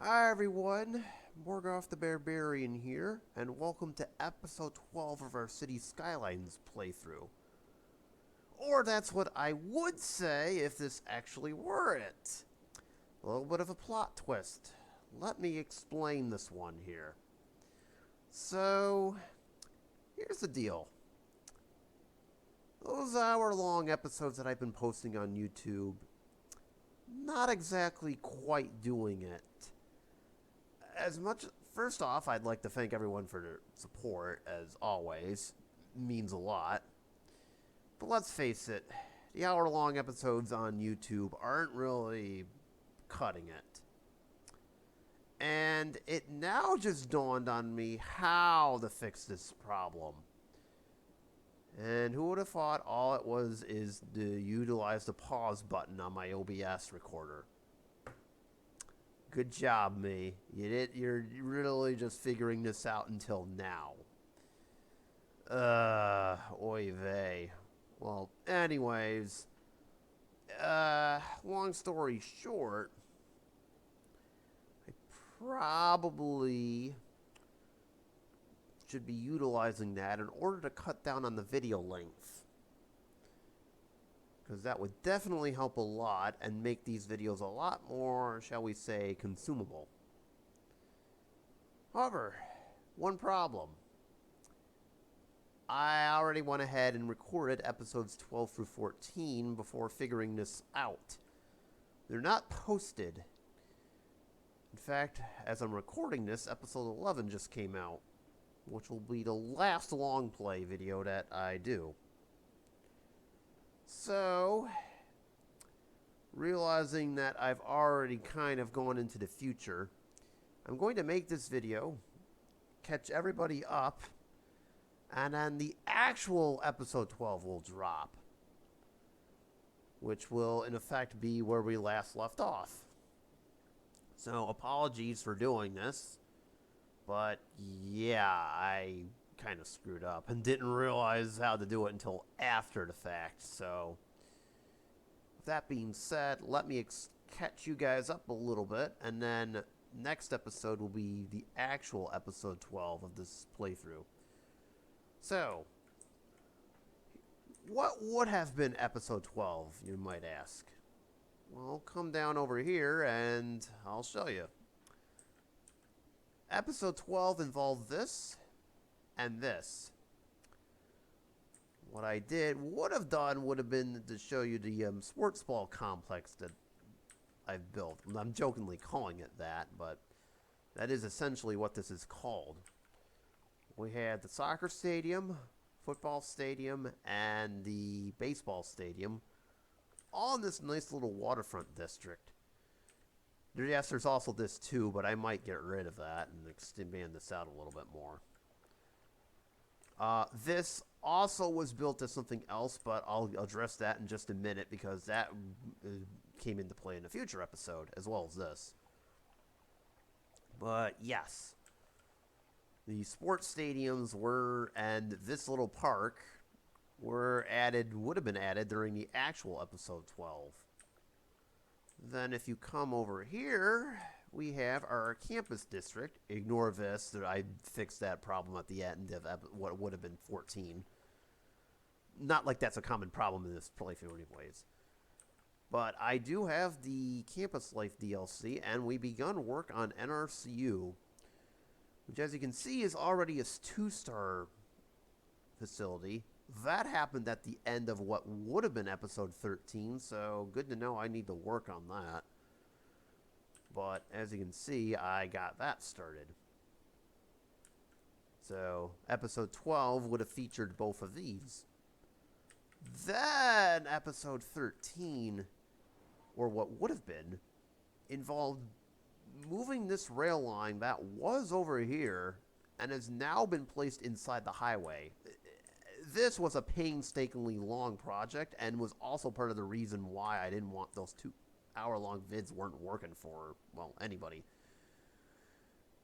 Hi everyone, Morgoth the Barbarian here, and welcome to episode 12 of our City Skylines playthrough. Or that's what I would say if this actually were it. A little bit of a plot twist. Let me explain this one here. So, here's the deal. Those hour-long episodes that I've been posting on YouTube, not exactly quite doing it. First off, I'd like to thank everyone for their support, as always. It means a lot. But let's face it, the hour-long episodes on YouTube aren't really cutting it. And it now just dawned on me how to fix this problem. And who would have thought all it was is to utilize the pause button on my OBS recorder. Good job, me. You're really just figuring this out until now. Oy vey. Well, anyways, long story short, I probably should be utilizing that in order to cut down on the video length. Because that would definitely help a lot and make these videos a lot more, shall we say, consumable. However, one problem. I already went ahead and recorded episodes 12 through 14 before figuring this out. They're not posted. In fact, as I'm recording this, episode 11 just came out, which will be the last long play video that I do. So, realizing that I've already kind of gone into the future, I'm going to make this video, catch everybody up, and then the actual episode 12 will drop, which will in effect be where we last left off. So apologies for doing this, but yeah, I kind of screwed up and didn't realize how to do it until after the fact. So with that being said, let me catch you guys up a little bit, and then next episode will be the actual episode 12 of this playthrough. So, what would have been episode 12, you might ask? Well, come down over here and I'll show you. Episode 12 involved this and this. What I would have been to show you the sports ball complex that I've built. I'm jokingly calling it that, but that is essentially what this is called. We had the soccer stadium, football stadium, and the baseball stadium, all in this nice little waterfront district. Yes, there's also this too, but I might get rid of that and expand this out a little bit more. This also was built as something else, but I'll address that in just a minute because that came into play in a future episode, as well as this. But yes, the sports stadiums and this little park would have been added during the actual episode 12. Then if you come over here, we have our campus district. Ignore this, I fixed that problem at the end of what would have been 14. Not like that's a common problem in this playthrough anyways. But I do have the Campus Life DLC, and we begun work on NRCU, which as you can see is already a 2-star facility. That happened at the end of what would have been episode 13, so good to know I need to work on that. But as you can see, I got that started. So episode 12 would have featured both of these. Then episode 13, or what would have been, involved moving this rail line that was over here and has now been placed inside the highway. This was a painstakingly long project and was also part of the reason why I didn't want those 2-hour-long vids weren't working for, well, anybody.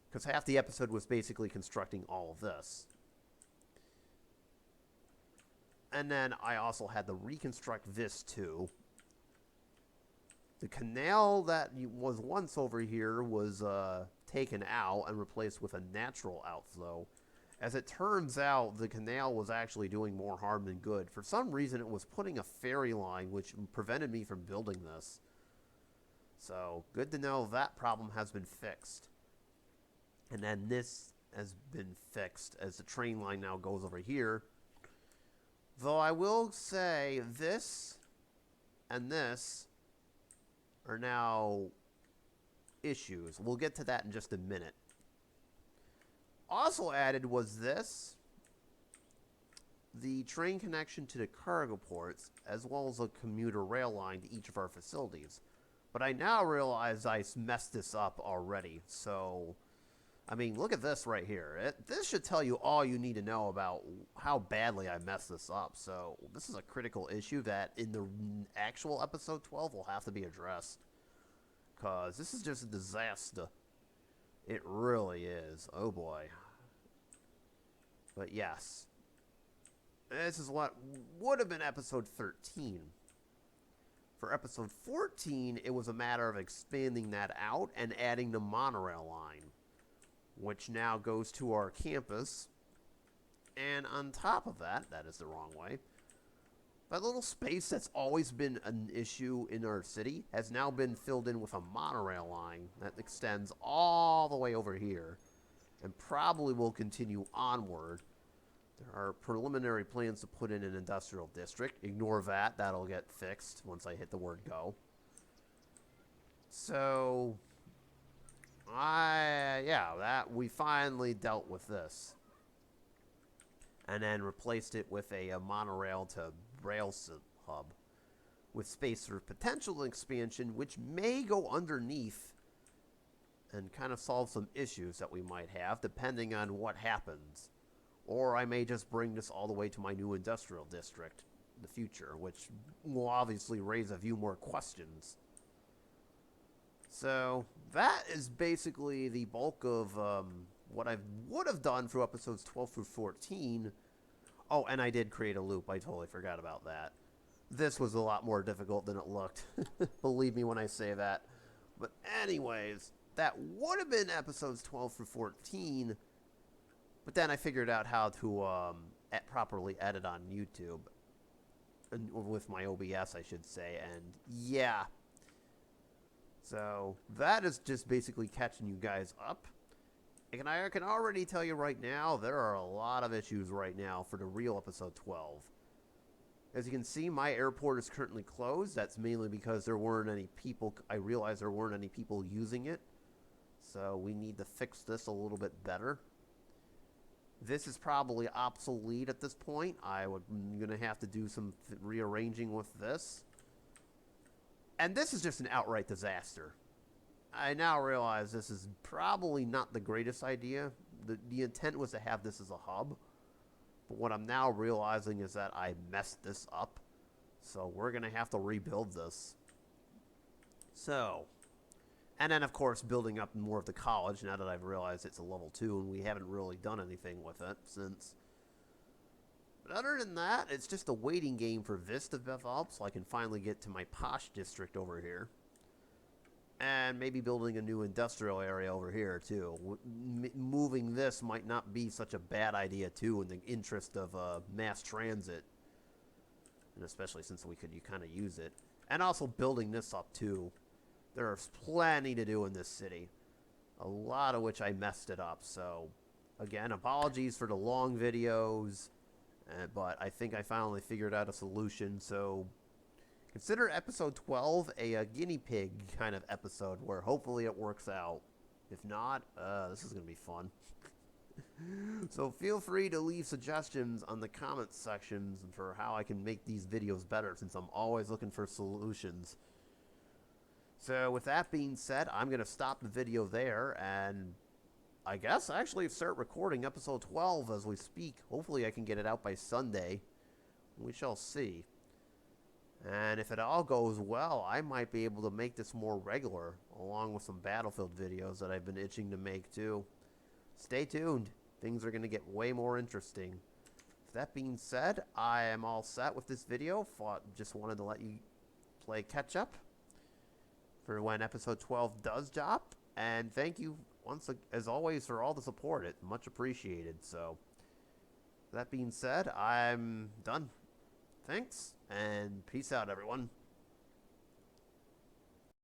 Because half the episode was basically constructing all of this. And then I also had to reconstruct this too, The canal that was once over here was taken out and replaced with a natural outflow. As it turns out, the canal was actually doing more harm than good. For some reason, it was putting a ferry line, which prevented me from building this. So, good to know that problem has been fixed. And then this has been fixed as the train line now goes over here. Though I will say this and this are now issues. We'll get to that in just a minute. Also added was this. The train connection to the cargo ports, as well as a commuter rail line to each of our facilities. But I now realize I messed this up already. So, I mean, look at this right here. This should tell you all you need to know about how badly I messed this up. So, this is a critical issue that in the actual episode 12 will have to be addressed. Because this is just a disaster. It really is. Oh boy. But yes. This is what would have been episode 13. For episode 14, it was a matter of expanding that out and adding the monorail line, which now goes to our campus. And on top of that, that is the wrong way, that little space that's always been an issue in our city has now been filled in with a monorail line that extends all the way over here and probably will continue onward. There are preliminary plans to put in an industrial district. Ignore that. That'll get fixed once I hit the word go. So, we finally dealt with this. And then replaced it with a monorail to rail hub with space for potential expansion, which may go underneath and kind of solve some issues that we might have depending on what happens. Or I may just bring this all the way to my new industrial district in the future, which will obviously raise a few more questions. So that is basically the bulk of what I would have done for episodes 12 through 14. Oh, and I did create a loop. I totally forgot about that. This was a lot more difficult than it looked. Believe me when I say that. But anyways, that would have been episodes 12 through 14. But then I figured out how to properly edit on YouTube. Or with my OBS, I should say. And yeah. So that is just basically catching you guys up. And I can already tell you right now, there are a lot of issues right now for the real episode 12. As you can see, my airport is currently closed. That's mainly because there weren't any people. I realized there weren't any people using it. So we need to fix this a little bit better. This is probably obsolete at this point. I'm going to have to do some rearranging with this. And this is just an outright disaster. I now realize this is probably not the greatest idea. The intent was to have this as a hub. But what I'm now realizing is that I messed this up. So we're going to have to rebuild this. So, and then of course building up more of the college now that I've realized it's a level 2 and we haven't really done anything with it since. But other than that, it's just a waiting game for this to develop so I can finally get to my posh district over here. And maybe building a new industrial area over here, too. Moving this might not be such a bad idea, too, in the interest of mass transit. And especially since you kind of use it. And also building this up, too. There's plenty to do in this city. A lot of which I messed it up. So, again, apologies for the long videos. But I think I finally figured out a solution, so consider episode 12 a guinea pig kind of episode where hopefully it works out. If not, this is going to be fun. So feel free to leave suggestions on the comments sections for how I can make these videos better since I'm always looking for solutions. So with that being said, I'm going to stop the video there and I guess actually start recording episode 12 as we speak. Hopefully I can get it out by Sunday. We shall see. And if it all goes well, I might be able to make this more regular, along with some Battlefield videos that I've been itching to make too. Stay tuned. Things are going to get way more interesting. With that being said, I am all set with this video. Just wanted to let you play catch up. for when episode 12 does drop. And thank you as always, for all the support. It's much appreciated. So, that being said, I'm done. Thanks, and peace out, everyone.